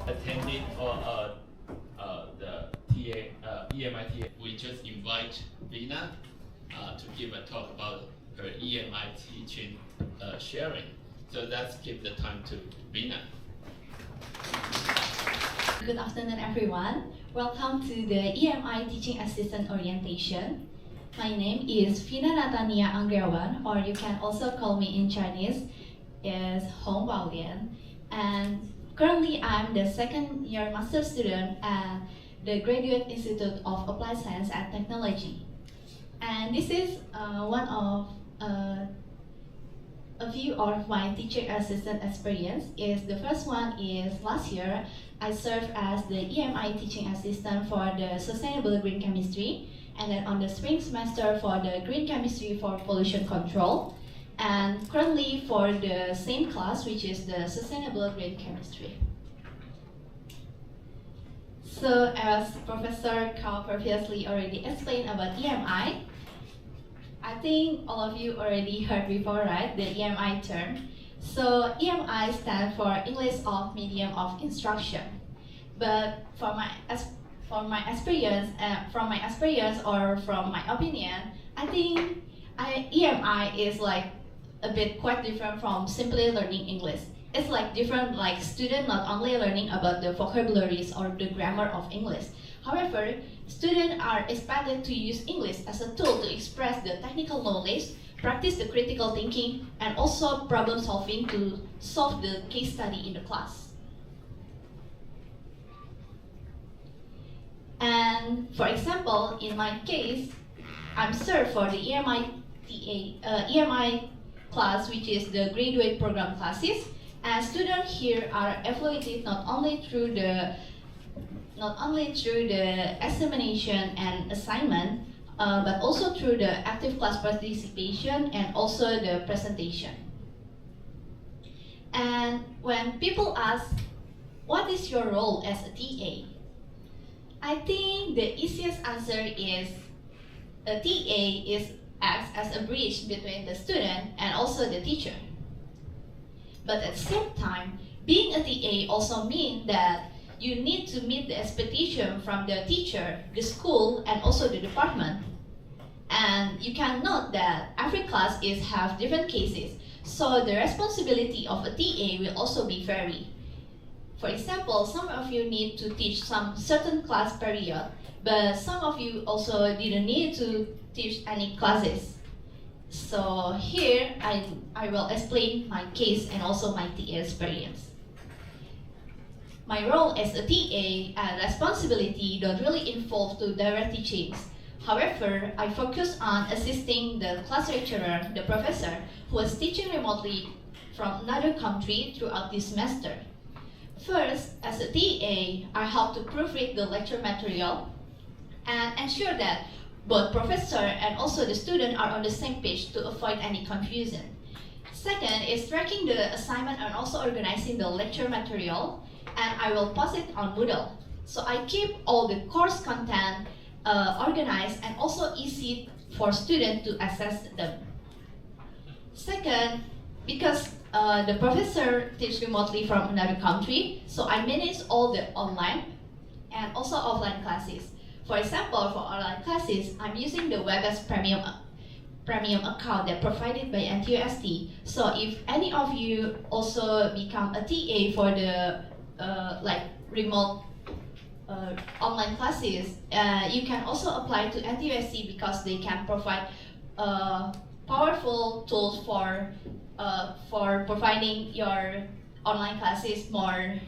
attended the EMI TA. We just invite Vina to give a talk about her EMI teaching sharing. So let's give the time to Vina. Good afternoon, everyone. Welcome to the EMI Teaching Assistant Orientation. My name is Vina Natania Anggrawan, or you can also call me in Chinese is Hong Baolian. And currently, I'm the second year master student at the Graduate Institute of Applied Science and Technology. And this is one of a few of my teaching assistant experience. The first one is last year, I served as the EMI teaching assistant for the Sustainable Green Chemistry, and then on the spring semester for the Green Chemistry for Pollution Control, and currently for the same class, which is the Sustainable Green Chemistry. So as Professor Kao previously already explained about EMI, I think all of you already heard before, right, the EMI term. So EMI stands for English of Medium of Instruction. But from my experience or from my opinion, I think EMI is like a bit quite different from simply learning English. It's like different, like students not only learning about the vocabularies or the grammar of English. However, students are expected to use English as a tool to express the technical knowledge, practice the critical thinking, and also problem solving to solve the case study in the class. And for example, in my case, I'm served for the EMI class, which is the graduate program classes. And students here are evaluated not only through the examination and assignment, but also through the active class participation and also the presentation. And when people ask, what is your role as a TA? I think the easiest answer is a TA acts as a bridge between the student and also the teacher. But at the same time, being a TA also means that you need to meet the expectation from the teacher, the school, and also the department. And you can note that every class have different cases, so the responsibility of a TA will also be vary. For example, some of you need to teach some certain class period, but some of you also didn't need to teach any classes. So here I will explain my case and also my TA experience. My role as a TA and responsibility don't really involve to direct teachings. However, I focus on assisting the class lecturer, the professor, who is teaching remotely from another country throughout this semester. First, as a TA, I help to proofread the lecture material and ensure that both professor and also the student are on the same page to avoid any confusion. Second is tracking the assignment and also organizing the lecture material, and I will post it on Moodle. So I keep all the course content organized and also easy for students to access them. Second, because the professor teaches remotely from another country, so I manage all the online and also offline classes. For example, for online classes, I'm using the WebEx premium account that provided by NTUST. So if any of you also become a TA for the remote online classes, you can also apply to NTUST because they can provide powerful tools for providing your online classes more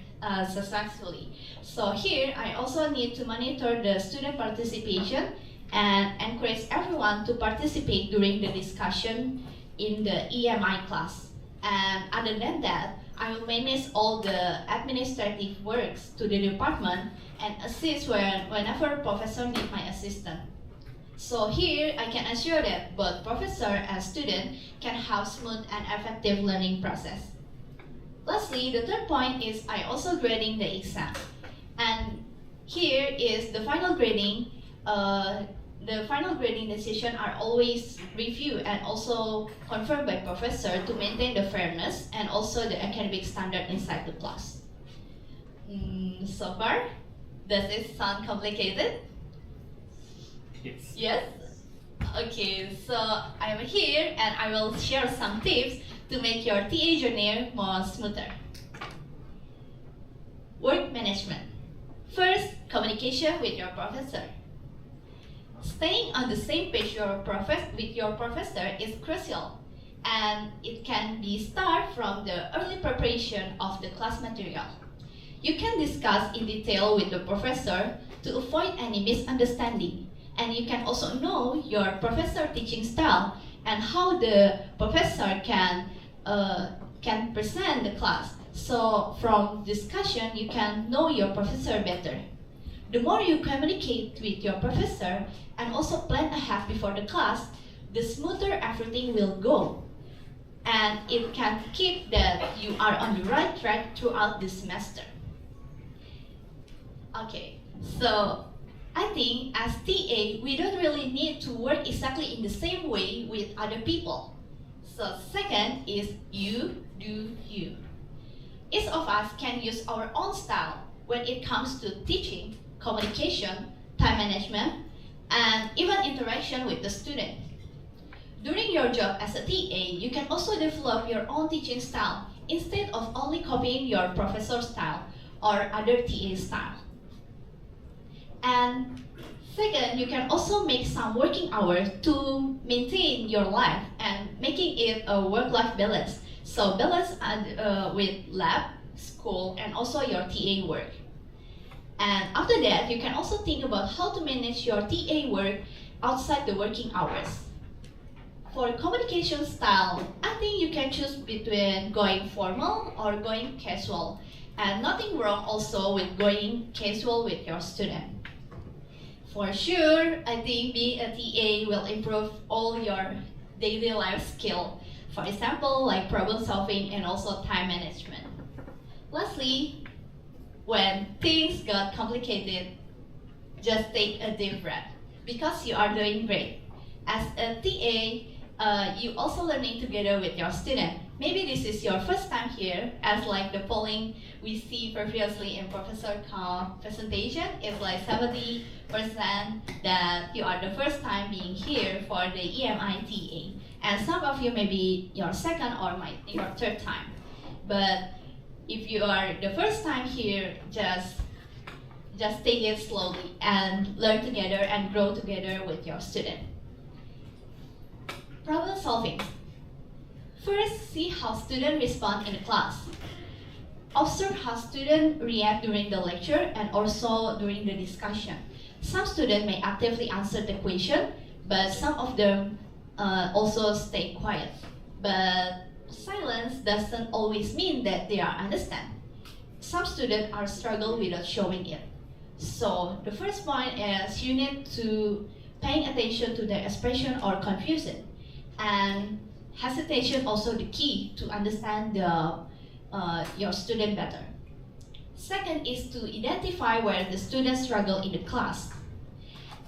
successfully. So here I also need to monitor the student participation and encourage everyone to participate during the discussion in the EMI class. And other than that, I will manage all the administrative works to the department and assist whenever professor need my assistance. So here I can assure that both professor and student can have smooth and effective learning process. Lastly, the third point is I also grading the exam. And here is the final grading. The final grading decision are always reviewed and also confirmed by professor to maintain the fairness and also the academic standard inside the class. So far, does it sound complicated? Yes. Yes? Okay, so I'm here and I will share some tips to make your TA journey more smoother. Work management. First, communication with your professor. Staying on the same page with your professor is crucial, and it can be start from the early preparation of the class material. You can discuss in detail with the professor to avoid any misunderstanding, and you can also know your professor teaching style and how the professor can present the class. So from discussion, you can know your professor better. The more you communicate with your professor and also plan ahead before the class, the smoother everything will go. And it can keep that you are on the right track throughout the semester. Okay, so I think as TA, we don't really need to work exactly in the same way with other people. So second is you do you. Each of us can use our own style when it comes to teaching, communication, time management, and even interaction with the student. During your job as a TA, you can also develop your own teaching style instead of only copying your professor's style or other TA style. And second, you can also make some working hours to maintain your life and making it a work-life balance. So balance with lab, school, and also your TA work. And after that, you can also think about how to manage your TA work outside the working hours. For communication style, I think you can choose between going formal or going casual. And nothing wrong also with going casual with your student. For sure, I think being a TA will improve all your daily life skill. For example, like problem solving and also time management. Lastly, when things got complicated, just take a deep breath because you are doing great. As a TA, you also learning together with your student. Maybe this is your first time here, as like the polling we see previously in Professor Khan's presentation is like 70% that you are the first time being here for the EMI TA. And some of you may be your second or your third time. But if you are the first time here, just take it slowly and learn together and grow together with your student. Problem solving. First, see how students respond in the class. Observe how students react during the lecture and also during the discussion. Some students may actively answer the question, but some of them also stay quiet. But silence doesn't always mean that they are understand. Some students are struggle without showing it. So the first point is you need to paying attention to their expression or confusion. And hesitation also the key to understand your student better. Second is to identify where the students struggle in the class.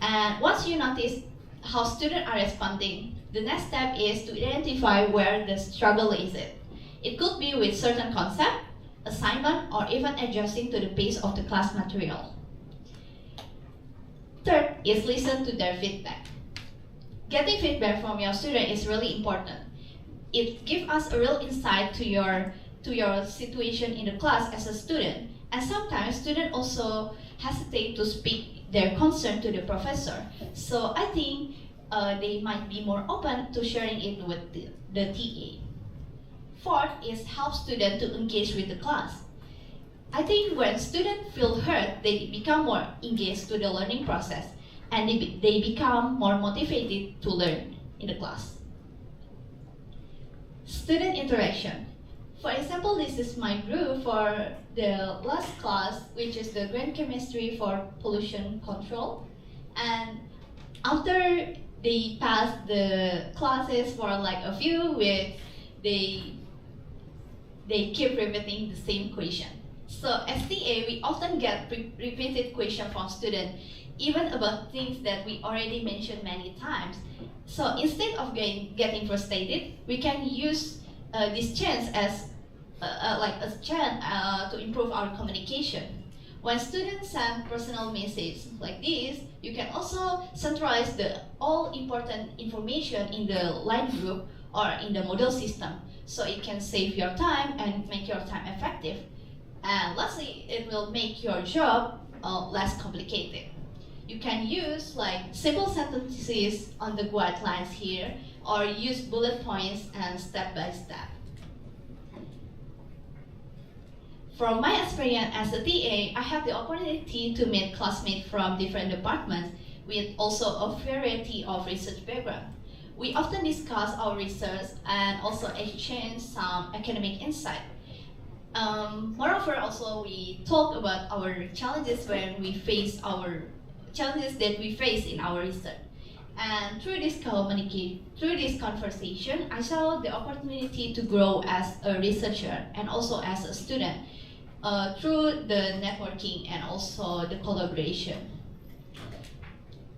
And once you notice how students are responding, the next step is to identify where the struggle is. It could be with certain concept, assignment, or even adjusting to the pace of the class material. Third is listen to their feedback. Getting feedback from your student is really important. It gives us a real insight to your situation in the class as a student. And sometimes students also hesitate to speak their concern to the professor. So I think they might be more open to sharing it with the TA. Fourth is help students to engage with the class. I think when students feel heard, they become more engaged to the learning process and they become more motivated to learn in the class. Student interaction. For example, this is my group for the last class, which is the green chemistry for pollution control. And after they pass the classes for like a few weeks, they keep repeating the same question. So as TA, we often get repeated questions from students, even about things that we already mentioned many times. So instead of getting frustrated, we can use this chance as like a chance to improve our communication. When students send personal messages like this, you can also centralize the all important information in the line group or in the model system, so it can save your time and make your time effective. And lastly, it will make your job less complicated. You can use like simple sentences on the guidelines here, or use bullet points and step by step. From my experience as a TA, I have the opportunity to meet classmates from different departments with also a variety of research background. We often discuss our research and also exchange some academic insight. Moreover, also we talk about our challenges when we face our challenges that we face in our research. And through this conversation, I saw the opportunity to grow as a researcher and also as a student through the networking and also the collaboration.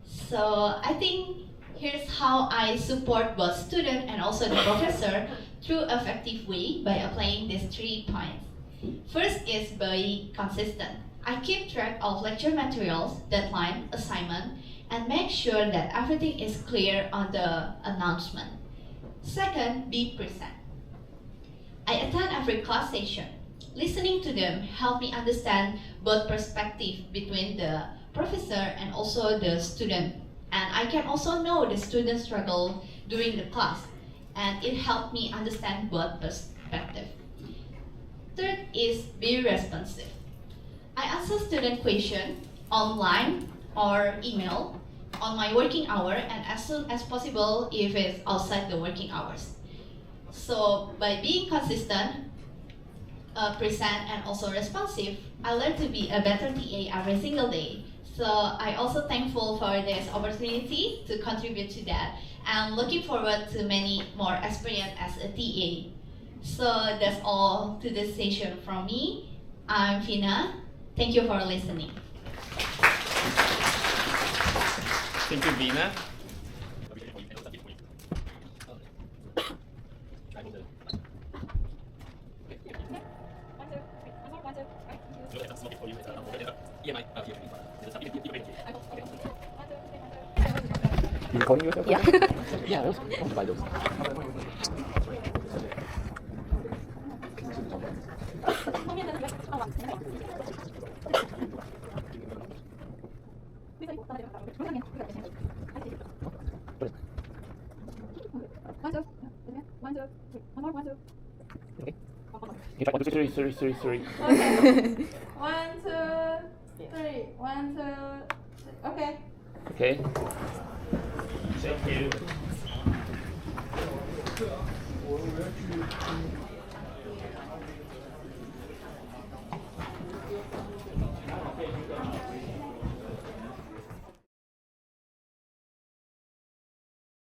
So I think here's how I support both student and also the professor through effective way by applying these 3 points. First is by consistent. I keep track of lecture materials, deadline, assignment, and make sure that everything is clear on the announcement. Second, be present. I attend every class session. Listening to them help me understand both perspectives between the professor and also the student. And I can also know the student struggle during the class, and it helped me understand both perspectives. Third is be responsive. I answer student questions online or email on my working hour and as soon as possible if it's outside the working hours. So by being consistent, present, and also responsive, I learn to be a better TA every single day. So I also thankful for this opportunity to contribute to that, and looking forward to many more experience as a TA. So that's all to this session from me. I'm Vina. Thank you for listening. Thank you, Vina. You recording yourself? Yeah. Yeah, I want to buy those. Okay. You try 1, 2, 3, 3, 3, 3. Okay. 1, 2, 3. 1, 2, 3. Okay. Okay. Thank you.